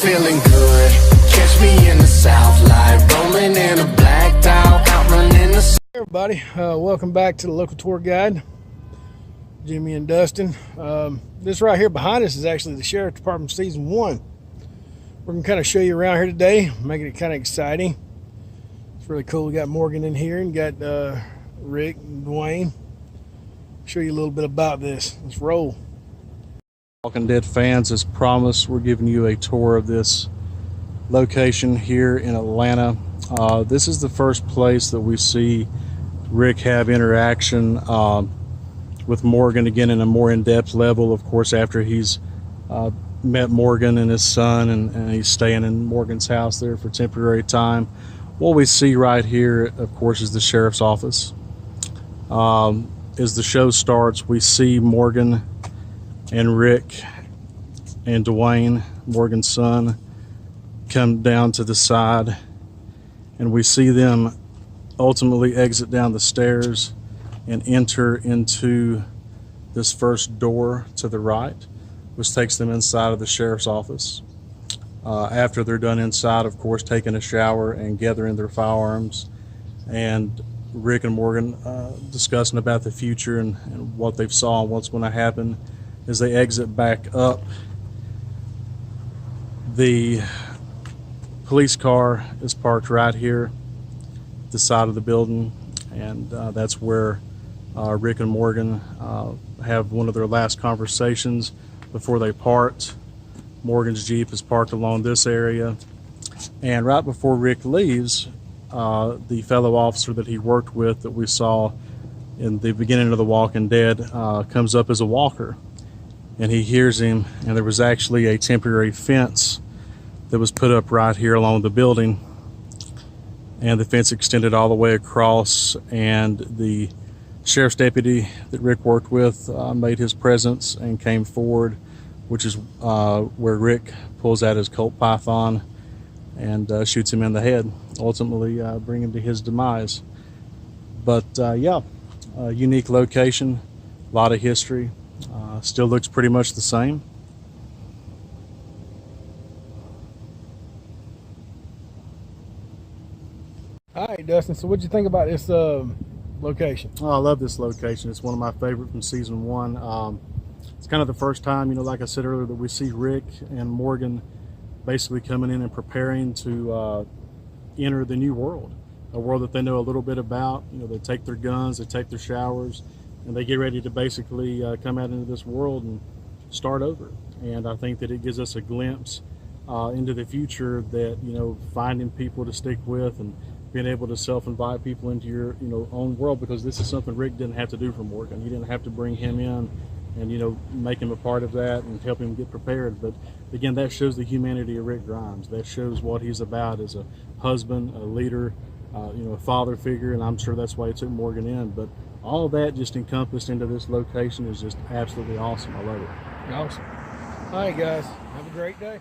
feeling good. Catch me in the South Light, rolling in a blacked out, outrunning the. Hey everybody, welcome back to the local tour guide. Jimmy and Dustin. This right here behind us is actually the Sheriff Department Season 1. We're going to kind of show you around here today, making it kind of exciting. It's really cool. We got Morgan in here and got Rick and Dwayne. Show you a little bit about this. Let's roll. Walking Dead fans, as promised, we're giving you a tour of this location here in Atlanta. This is the first place that we see Rick have interaction with Morgan again in a more in-depth level, of course, after he's met Morgan and his son, and he's staying in Morgan's house there for temporary time. What we see right here, of course, is the sheriff's office. As the show starts, we see Morgan and Rick and Dwayne, Morgan's son, come down to the side, and we see them ultimately exit down the stairs and enter into this first door to the right, which takes them inside of the sheriff's office. After they're done inside, of course, taking a shower and gathering their firearms, and Rick and Morgan discussing about the future and what they've saw and what's going to happen. As they exit back up, the police car is parked right here at the side of the building, and that's where Rick and Morgan have one of their last conversations before they part. Morgan's Jeep is parked along this area, and right before Rick leaves, the fellow officer that he worked with that we saw in the beginning of The Walking Dead comes up as a walker, and he hears him, and there was actually a temporary fence that was put up right here along the building, and the fence extended all the way across, and the sheriff's deputy that Rick worked with made his presence and came forward, which is where Rick pulls out his Colt Python and shoots him in the head, ultimately bringing him to his demise. But yeah, a unique location, a lot of history, still looks pretty much the same. All right, Dustin, so what'd you think about this location? Oh, I love this location. It's one of my favorite from Season 1. It's kind of the first time, you know, like I said earlier, that we see Rick and Morgan basically coming in and preparing to enter the new world, a world that they know a little bit about. You know, they take their guns, they take their showers, and they get ready to basically come out into this world and start over. And I think that it gives us a glimpse into the future, that, you know, finding people to stick with and being able to self-invite people into your, you know, own world, because this is something Rick didn't have to do for Morgan. You didn't have to bring him in and, you know, make him a part of that and help him get prepared. But again, that shows the humanity of Rick Grimes. That shows what he's about as a husband, a leader, you know, a father figure, and I'm sure that's why he took Morgan in. But all of that just encompassed into this location is just absolutely awesome. I love it. Awesome. All right, guys, have a great day.